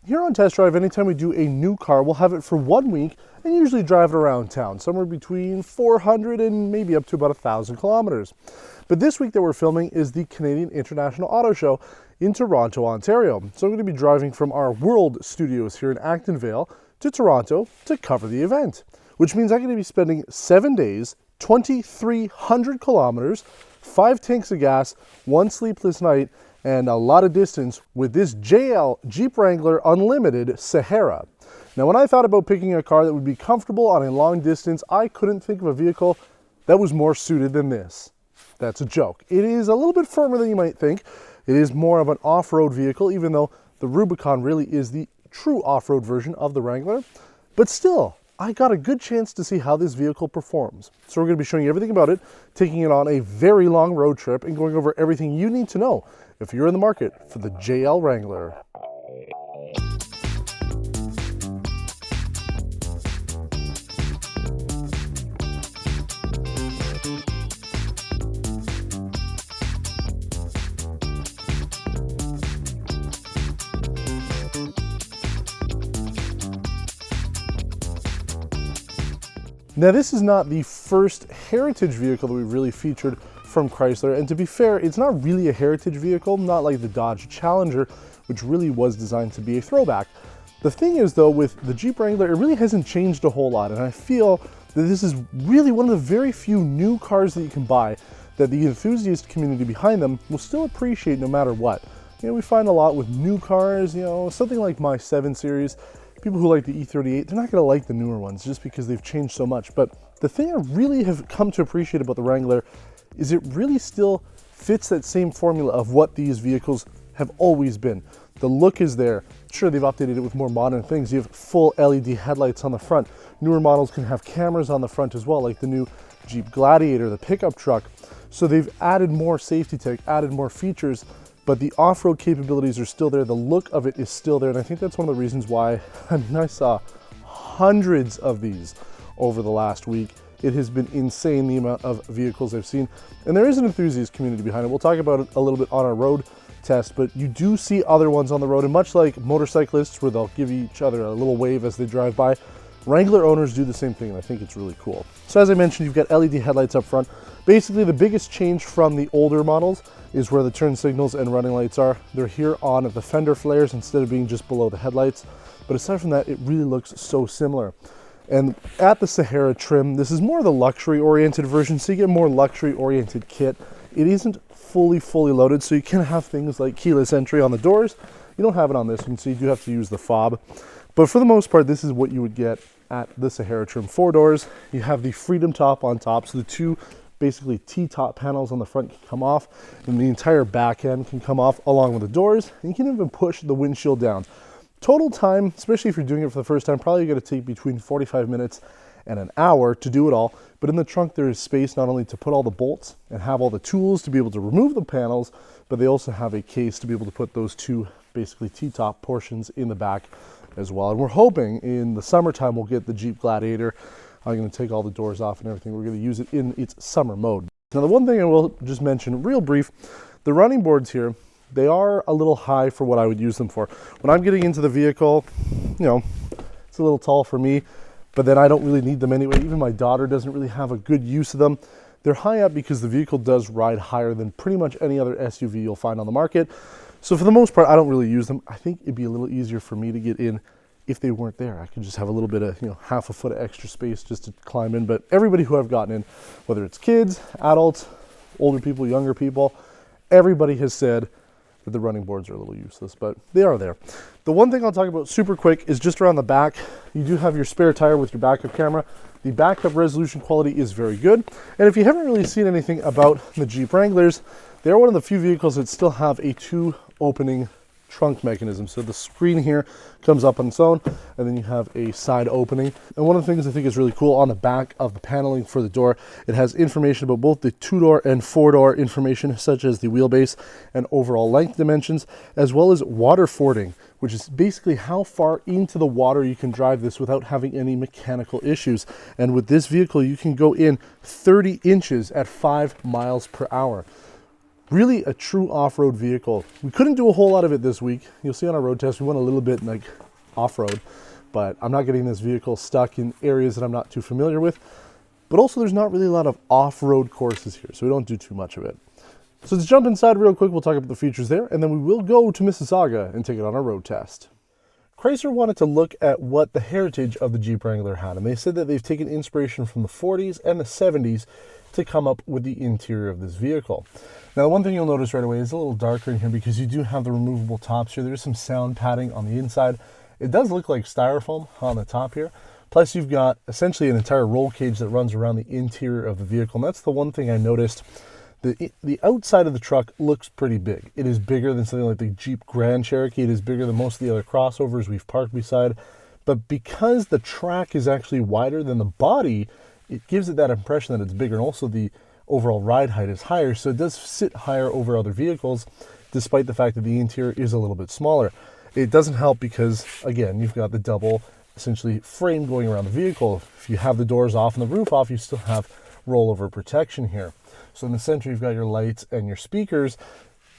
Here on Test Drive, anytime we do a new car, we'll have it for 1 week and usually drive it around town, somewhere between 400 and maybe up to about 1,000 kilometers. But this week that we're filming is the Canadian International Auto Show in Toronto, Ontario. So I'm going to be driving from our world studios here in Acton Vale to Toronto to cover the event, which means I'm going to be spending 7 days, 2,300 kilometers, 5 tanks of gas, 1 sleepless night, and a lot of distance with this JL Jeep Wrangler Unlimited Sahara. Now, when I thought about picking a car that would be comfortable on a long distance, I couldn't think of a vehicle that was more suited than this. That's a joke. It is a little bit firmer than you might think. It is more of an off-road vehicle, even though the Rubicon really is the true off-road version of the Wrangler. But still, I got a good chance to see how this vehicle performs. So we're going to be showing you everything about it, taking it on a very long road trip, and going over everything you need to know if you're in the market for the JL Wrangler. Now, this is not the first heritage vehicle that we've really featured from Chrysler, and to be fair, it's not really a heritage vehicle, not like the Dodge Challenger, which really was designed to be a throwback. The thing is, though, with the Jeep Wrangler, it really hasn't changed a whole lot, and I feel that this is really one of the very few new cars that you can buy that the enthusiast community behind them will still appreciate no matter what. You know, we find a lot with new cars, you know, something like my 7 Series, people who like the E38, they're not going to like the newer ones just because they've changed so much. But the thing I really have come to appreciate about the Wrangler is it really still fits that same formula of what these vehicles have always been. The look is there. Sure, they've updated it with more modern things. You have full LED headlights on the front. Newer models can have cameras on the front as well, like the new Jeep Gladiator, the pickup truck. So they've added more safety tech, added more features, but the off-road capabilities are still there. The look of it is still there, and I think that's one of the reasons why, I saw hundreds of these over the last week. It has been insane, the amount of vehicles I've seen, and there is an enthusiast community behind it. We'll talk about it a little bit on our road test, but you do see other ones on the road, and much like motorcyclists where they'll give each other a little wave as they drive by, Wrangler owners do the same thing, and I think it's really cool. So as I mentioned, you've got LED headlights up front. Basically, the biggest change from the older models is where the turn signals and running lights are. They're here on the fender flares instead of being just below the headlights. But aside from that, it really looks so similar. And at the Sahara trim, this is more the luxury-oriented version, so you get more luxury-oriented kit. It isn't fully loaded, so you can have things like keyless entry on the doors. You don't have it on this one, so you do have to use the fob. But for the most part, this is what you would get at the Sahara trim. 4 doors, you have the Freedom Top on top, so the 2 basically T-top panels on the front can come off, and the entire back end can come off along with the doors, and you can even push the windshield down. Total time, especially if you're doing it for the first time, probably going to take between 45 minutes and an hour to do it all. But in the trunk, there is space not only to put all the bolts and have all the tools to be able to remove the panels, but they also have a case to be able to put those 2 basically T-top portions in the back as well. And we're hoping in the summertime we'll get the Jeep Gladiator. I'm going to take all the doors off and everything. We're going to use it in its summer mode. Now, the one thing I will just mention real brief, the running boards here, they are a little high for what I would use them for. When I'm getting into the vehicle, you know, it's a little tall for me, but then I don't really need them anyway. Even my daughter doesn't really have a good use of them. They're high up because the vehicle does ride higher than pretty much any other SUV you'll find on the market. So for the most part, I don't really use them. I think it'd be a little easier for me to get in if they weren't there. I could just have a little bit of, you know, half a foot of extra space just to climb in. But everybody who I've gotten in, whether it's kids, adults, older people, younger people, everybody has said that the running boards are a little useless, but they are there. The one thing I'll talk about super quick is just around the back. You do have your spare tire with your backup camera. The backup resolution quality is very good. And if you haven't really seen anything about the Jeep Wranglers, they're one of the few vehicles that still have a 2 opening trunk mechanism. So the screen here comes up on its own, and then you have a side opening. And one of the things I think is really cool on the back of the paneling for the door, it has information about both the 2-door and 4-door information, such as the wheelbase and overall length dimensions, as well as water fording, which is basically how far into the water you can drive this without having any mechanical issues. And with this vehicle, you can go in 30 inches at 5 miles per hour. Really a true off-road vehicle. We couldn't do a whole lot of it this week. You'll see on our road test, we went a little bit like off-road, but I'm not getting this vehicle stuck in areas that I'm not too familiar with. But also there's not really a lot of off-road courses here, so we don't do too much of it. So let's jump inside real quick. We'll talk about the features there, and then we will go to Mississauga and take it on a road test. Chrysler wanted to look at what the heritage of the Jeep Wrangler had, and they said that they've taken inspiration from the 40s and the 70s to come up with the interior of this vehicle. Now, the one thing you'll notice right away is a little darker in here because you do have the removable tops here. There's some sound padding on the inside. It does look like styrofoam on the top here. Plus, you've got essentially an entire roll cage that runs around the interior of the vehicle. And that's the one thing I noticed. The outside of the truck looks pretty big. It is bigger than something like the Jeep Grand Cherokee. It is bigger than most of the other crossovers we've parked beside. But because the track is actually wider than the body, it gives it that impression that it's bigger. And also the overall ride height is higher. So it does sit higher over other vehicles, despite the fact that the interior is a little bit smaller. It doesn't help because, again, you've got the double, essentially, frame going around the vehicle. If you have the doors off and the roof off, you still have rollover protection here. So in the center, you've got your lights and your speakers.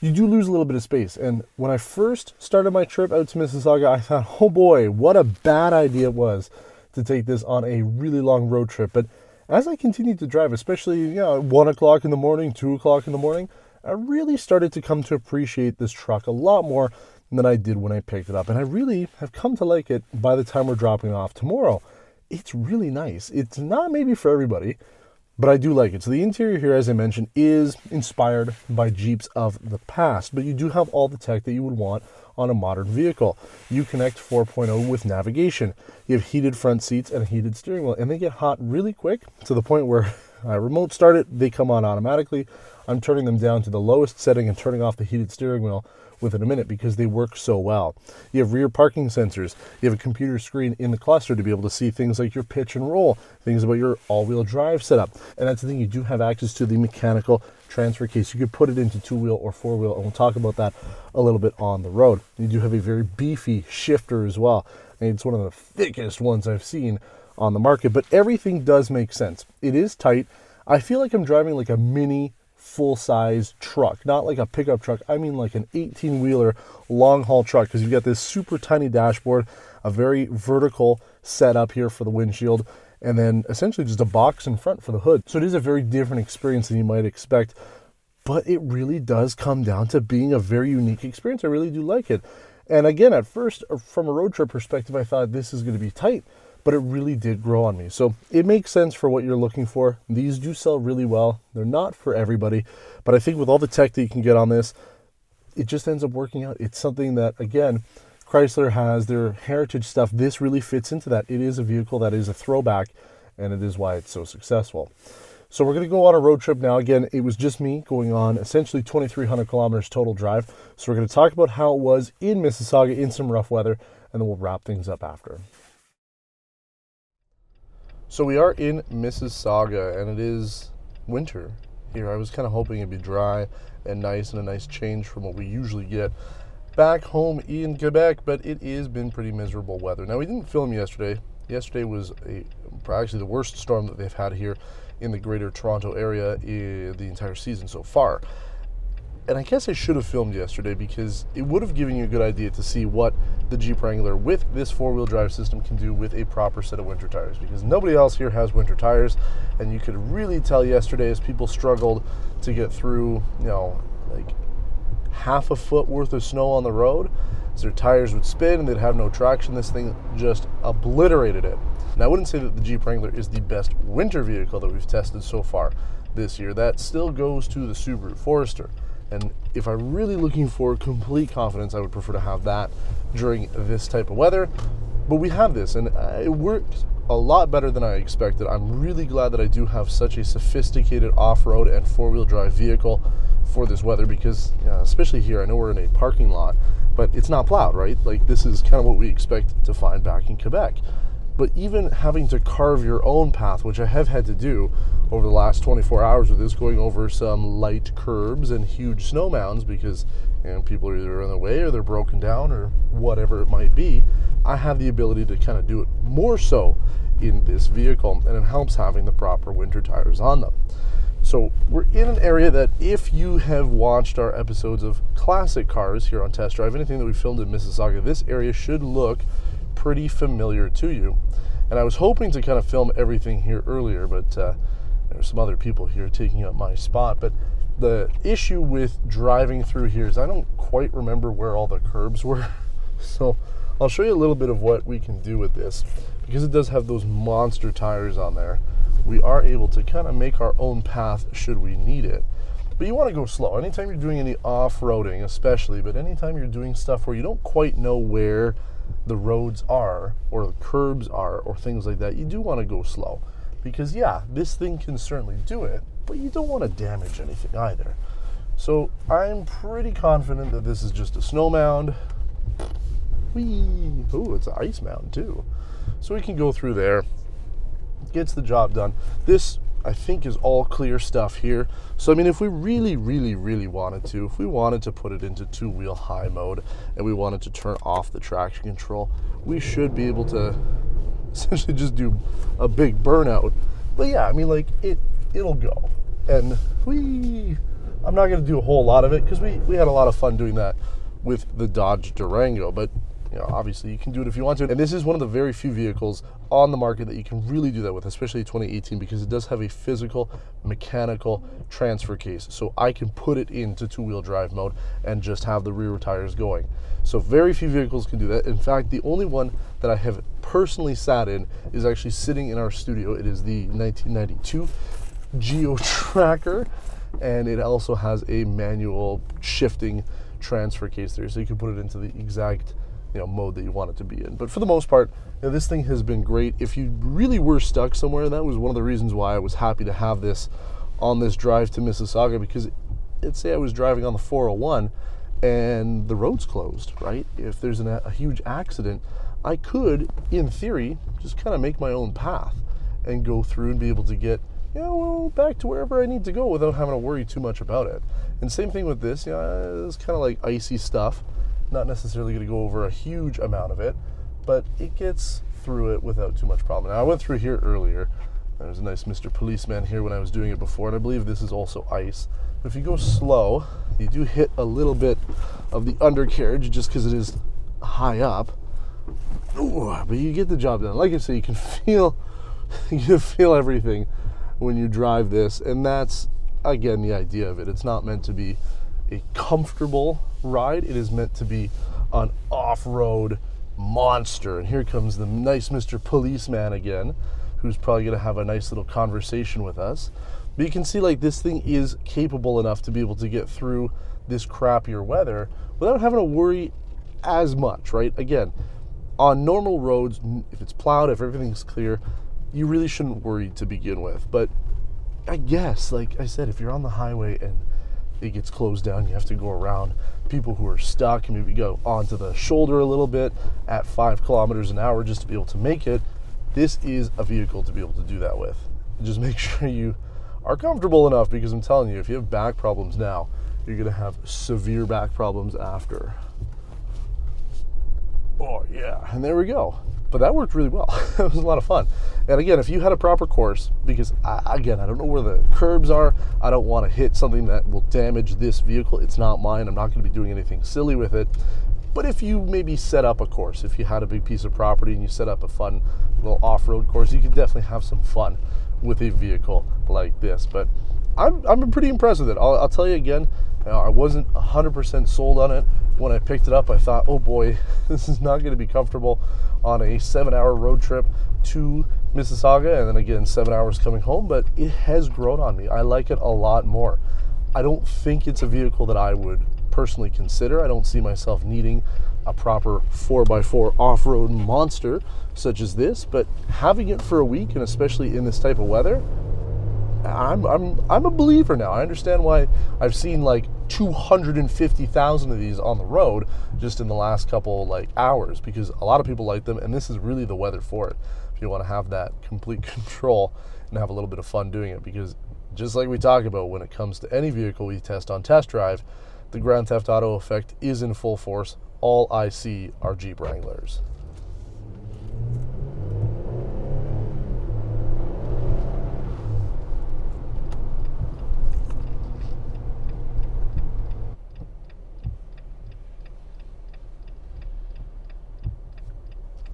You do lose a little bit of space. And when I first started my trip out to Mississauga, I thought, oh boy, what a bad idea it was to take this on a really long road trip. But as I continued to drive, especially, at 1 o'clock in the morning, 2 o'clock in the morning, I really started to come to appreciate this truck a lot more than I did when I picked it up. And I really have come to like it by the time we're dropping off tomorrow. It's really nice. It's not maybe for everybody, but I do like it. So the interior here, as I mentioned, is inspired by Jeeps of the past, but you do have all the tech that you would want on a modern vehicle. Uconnect 4.0 with navigation. You have heated front seats and a heated steering wheel, and they get hot really quick to the point where I remote start it, they come on automatically. I'm turning them down to the lowest setting and turning off the heated steering wheel within a minute because they work so well. You have rear parking sensors. You have a computer screen in the cluster to be able to see things like your pitch and roll, things about your all-wheel drive setup. And that's the thing, you do have access to the mechanical transfer case. You could put it into two-wheel or four-wheel, and we'll talk about that a little bit on the road. You do have a very beefy shifter as well. And it's one of the thickest ones I've seen on the market, but everything does make sense. It is tight. I feel like I'm driving like a mini full-size truck, not like a pickup truck. I mean like an 18-wheeler long-haul truck, because you've got this super tiny dashboard, a very vertical setup here for the windshield, and then essentially just a box in front for the hood. So it is a very different experience than you might expect, but it really does come down to being a very unique experience. I really do like it. And again, at first, from a road trip perspective, I thought this is going to be tight, but it really did grow on me. So it makes sense for what you're looking for. These do sell really well. They're not for everybody, but I think with all the tech that you can get on this, it just ends up working out. It's something that, again, Chrysler has their heritage stuff. This really fits into that. It is a vehicle that is a throwback, and it is why it's so successful. So we're going to go on a road trip now. Again, it was just me going on essentially 2,300 kilometers total drive. So we're going to talk about how it was in Mississauga in some rough weather, and then we'll wrap things up after. So we are in Mississauga, and it is winter here. I was kind of hoping it'd be dry and nice, and a nice change from what we usually get back home in Quebec, but it has been pretty miserable weather. Now, we didn't film yesterday. Yesterday was actually the worst storm that they've had here in the greater Toronto area in the entire season so far. And I guess I should have filmed yesterday because it would have given you a good idea to see what the Jeep Wrangler with this four-wheel drive system can do with a proper set of winter tires, because nobody else here has winter tires. And you could really tell yesterday as people struggled to get through, like half a foot worth of snow on the road, as their tires would spin and they'd have no traction. This thing just obliterated it. Now, I wouldn't say that the Jeep Wrangler is the best winter vehicle that we've tested so far this year. That still goes to the Subaru Forester. And if I'm really looking for complete confidence, I would prefer to have that during this type of weather. But we have this, and it works a lot better than I expected. I'm really glad that I do have such a sophisticated off-road and four-wheel drive vehicle for this weather, because especially here, I know we're in a parking lot, but it's not plowed, right? Like, this is kind of what we expect to find back in Quebec. But even having to carve your own path, which I have had to do over the last 24 hours with this, going over some light curbs and huge snow mounds, because people are either in the way or they're broken down or whatever it might be, I have the ability to kind of do it more so in this vehicle, and it helps having the proper winter tires on them. So we're in an area that, if you have watched our episodes of classic cars here on Test Drive, anything that we filmed in Mississauga, this area should look pretty familiar to you. And I was hoping to kind of film everything here earlier, but there's some other people here taking up my spot. But the issue with driving through here is I don't quite remember where all the curbs were. So I'll show you a little bit of what we can do with this. Because it does have those monster tires on there, we are able to kind of make our own path should we need it. But you want to go slow. Anytime you're doing any off-roading especially, but anytime you're doing stuff where you don't quite know where the roads are or the curbs are or things like that, you do want to go slow. Because yeah, this thing can certainly do it, but you don't want to damage anything either. So I'm pretty confident that this is just a snow mound. Whee! Ooh, it's an ice mound too. So we can go through there. Gets the job done. This, I think, is all clear stuff here. So I mean, if we really wanted to, if we wanted to put it into 2-wheel high mode and we wanted to turn off the traction control, we should be able to essentially just do a big burnout. But yeah, I mean, like, it'll go. And I'm not going to do a whole lot of it because we had a lot of fun doing that with the Dodge Durango. But you know, obviously you can do it if you want to. And this is one of the very few vehicles on the market that you can really do that with, especially 2018, because it does have a physical mechanical transfer case. So I can put it into 2-wheel drive mode and just have the rear tires going. So very few vehicles can do that. In fact, the only one that I have personally sat in is actually sitting in our studio. It is the 1992 Geo Tracker, and it also has a manual shifting transfer case there, so you can put it into the exact mode that you want it to be in. But for the most part, this thing has been great. If you really were stuck somewhere, that was one of the reasons why I was happy to have this on this drive to Mississauga, because let's say I was driving on the 401 and the road's closed, right? If there's a huge accident, I could, in theory, just kind of make my own path and go through and be able to get back to wherever I need to go without having to worry too much about it. And same thing with this, it's kind of like icy stuff. Not necessarily going to go over a huge amount of it, but it gets through it without too much problem. Now, I went through here earlier. There was a nice Mr. Policeman here when I was doing it before, and I believe this is also ice. But if you go slow, you do hit a little bit of the undercarriage just because it is high up. Ooh, but you get the job done. Like I say, you can feel everything when you drive this, and that's, again, the idea of it. It's not meant to be a comfortable ride. It is meant to be an off-road monster. And here comes the nice Mr. Policeman again, who's probably going to have a nice little conversation with us. But you can see, like, this thing is capable enough to be able to get through this crappier weather without having to worry as much, right? Again, on normal roads, if it's plowed, if everything's clear, you really shouldn't worry to begin with. But I guess, like I said, if you're on the highway and it gets closed down, you have to go around people who are stuck and maybe go onto the shoulder a little bit at 5 kilometers an hour just to be able to make it. This is a vehicle to be able to do that with. Just make sure you are comfortable enough, because I'm telling you, if you have back problems now, you're going to have severe back problems after. Oh yeah, and there we go. But that worked really well. It was a lot of fun. And again, if you had a proper course, because I don't know where the curbs are, I don't want to hit something that will damage this vehicle. It's not mine. I'm not going to be doing anything silly with it. But if you maybe set up a course, if you had a big piece of property and you set up a fun little off-road course, you could definitely have some fun with a vehicle like this. But I'm pretty impressed with it. I'll tell you again, I wasn't 100% sold on it. When I picked it up, I thought, oh boy, this is not going to be comfortable on a 7-hour road trip to Mississauga, and then again 7 hours coming home. But it has grown on me. I like it a lot more. I don't think it's a vehicle that I would personally consider. I don't see myself needing a proper 4x4 off-road monster such as this, but having it for a week, and especially in this type of weather, I'm a believer now. I understand why I've seen like 250,000 of these on the road just in the last couple hours, because a lot of people like them, and this is really the weather for it. If you want to have that complete control and have a little bit of fun doing it, because just like we talk about when it comes to any vehicle we test on Test Drive, the Grand Theft Auto effect is in full force. All I see are Jeep Wranglers.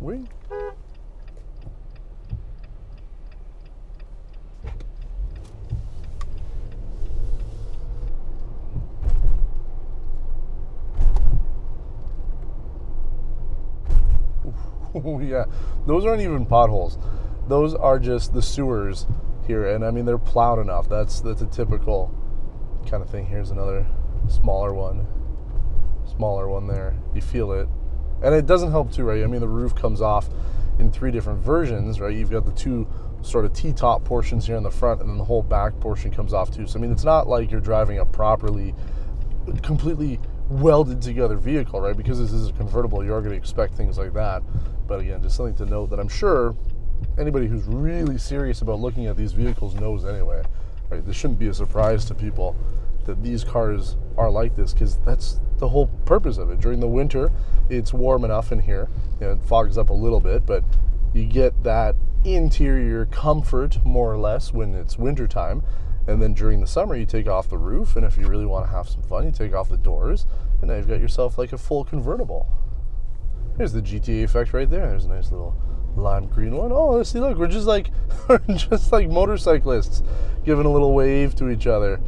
Wing. Oh yeah, those aren't even potholes. Those are just the sewers here, and I mean they're plowed enough. That's a typical kind of thing. Here's another smaller one there. You feel it, and it doesn't help too, right? I mean the roof comes off in 3 different versions, right? You've got the 2 sort of T-top portions here in the front, and then the whole back portion comes off too. So I mean it's not like you're driving a properly, completely welded together vehicle, right? Because this is a convertible, you are going to expect things like that. But again, just something to note that I'm sure anybody who's really serious about looking at these vehicles knows anyway, right? This shouldn't be a surprise to people that these cars are like this, because that's the whole purpose of it. During the winter, it's warm enough in here, you know, it fogs up a little bit, but you get that interior comfort more or less when it's winter time. And then during the summer, you take off the roof, and if you really want to have some fun, you take off the doors, and now you've got yourself like a full convertible. There's the GTA effect right there. There's a nice little lime green one. Oh, see, look, we're just like motorcyclists giving a little wave to each other.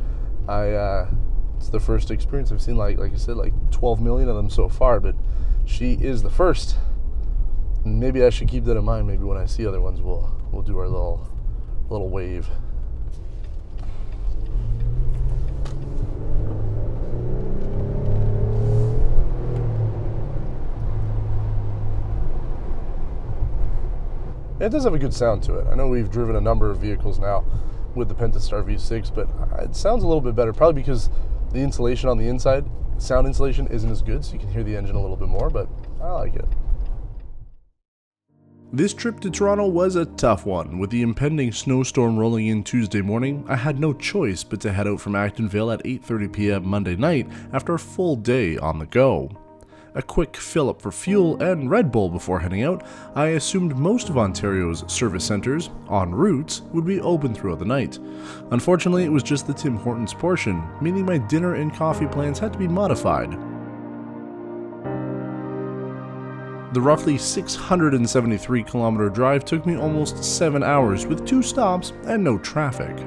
It's the first experience I've seen, like I said, like 12 million of them so far, but she is the first. And maybe I should keep that in mind. Maybe when I see other ones, we'll do our little wave. It does have a good sound to it. I know we've driven a number of vehicles now with the Pentastar V6, but it sounds a little bit better, probably because the insulation on the inside, sound insulation, isn't as good, so you can hear the engine a little bit more, but I like it. This trip to Toronto was a tough one. With the impending snowstorm rolling in Tuesday morning, I had no choice but to head out from Acton Vale at 8:30 p.m. Monday night after a full day on the go. A quick fill-up for fuel and Red Bull before heading out, I assumed most of Ontario's service centres, en routes, would be open throughout the night. Unfortunately, it was just the Tim Hortons portion, meaning my dinner and coffee plans had to be modified. The roughly 673-kilometer drive took me almost 7 hours with 2 stops and no traffic.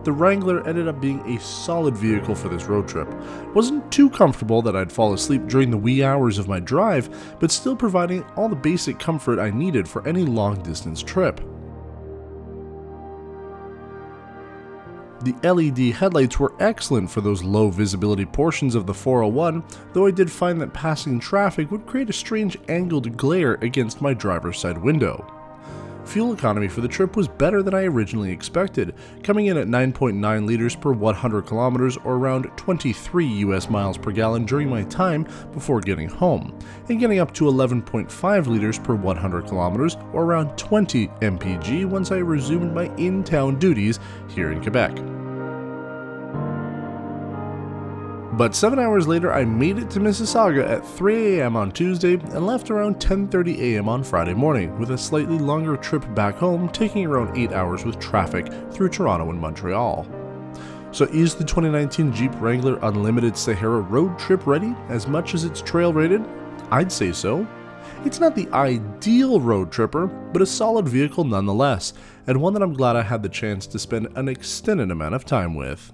The Wrangler ended up being a solid vehicle for this road trip. Wasn't too comfortable that I'd fall asleep during the wee hours of my drive, but still providing all the basic comfort I needed for any long-distance trip. The LED headlights were excellent for those low visibility portions of the 401, though I did find that passing traffic would create a strange angled glare against my driver's side window. Fuel economy for the trip was better than I originally expected, coming in at 9.9 liters per 100 kilometers, or around 23 US miles per gallon during my time before getting home, and getting up to 11.5 liters per 100 kilometers, or around 20 mpg once I resumed my in-town duties here in Quebec. But 7 hours later, I made it to Mississauga at 3 a.m. on Tuesday and left around 10:30 a.m. on Friday morning, with a slightly longer trip back home taking around 8 hours with traffic through Toronto and Montreal. So is the 2019 Jeep Wrangler Unlimited Sahara road trip ready as much as it's trail rated? I'd say so. It's not the ideal road tripper, but a solid vehicle nonetheless, and one that I'm glad I had the chance to spend an extended amount of time with.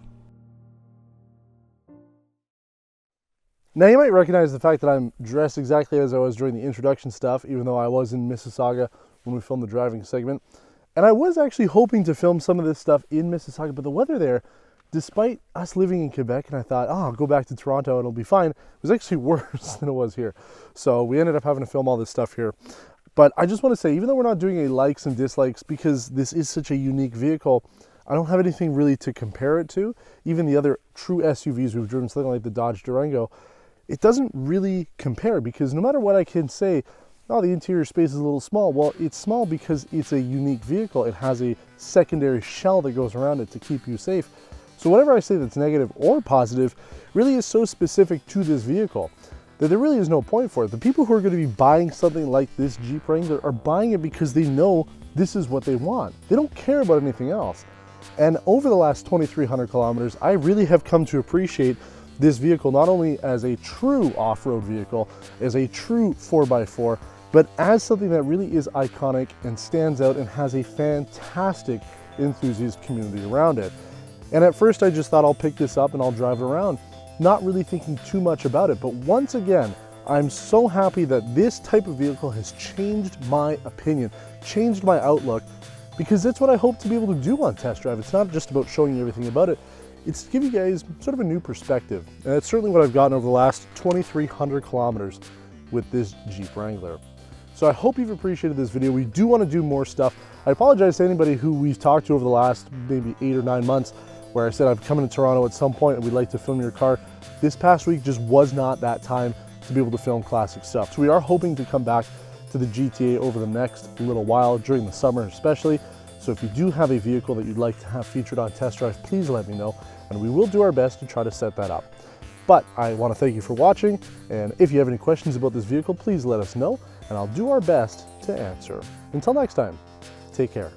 Now you might recognize the fact that I'm dressed exactly as I was during the introduction stuff, even though I was in Mississauga when we filmed the driving segment. And I was actually hoping to film some of this stuff in Mississauga, but the weather there, despite us living in Quebec, and I thought, oh, I'll go back to Toronto and it'll be fine, it was actually worse than it was here. So we ended up having to film all this stuff here. But I just want to say, even though we're not doing a likes and dislikes, because this is such a unique vehicle, I don't have anything really to compare it to. Even the other true SUVs we've driven, something like the Dodge Durango, it doesn't really compare, because no matter what I can say, oh, the interior space is a little small. Well, it's small because it's a unique vehicle. It has a secondary shell that goes around it to keep you safe. So whatever I say that's negative or positive really is so specific to this vehicle that there really is no point for it. The people who are going to be buying something like this Jeep Wrangler are buying it because they know this is what they want. They don't care about anything else. And over the last 2,300 kilometers, I really have come to appreciate this vehicle not only as a true off-road vehicle, as a true 4x4, but as something that really is iconic and stands out and has a fantastic enthusiast community around it. And at first I just thought I'll pick this up and I'll drive it around, not really thinking too much about it. But once again, I'm so happy that this type of vehicle has changed my opinion, changed my outlook, because that's what I hope to be able to do on Test Drive. It's not just about showing you everything about it, it's to give you guys sort of a new perspective. And that's certainly what I've gotten over the last 2,300 kilometers with this Jeep Wrangler. So I hope you've appreciated this video. We do want to do more stuff. I apologize to anybody who we've talked to over the last maybe 8 or 9 months, where I said I'm coming to Toronto at some point and we'd like to film your car. This past week just was not that time to be able to film classic stuff. So we are hoping to come back to the GTA over the next little while, during the summer especially. So if you do have a vehicle that you'd like to have featured on Test Drive, please let me know, and we will do our best to try to set that up. But I want to thank you for watching, and if you have any questions about this vehicle, please let us know, and I'll do our best to answer. Until next time, take care.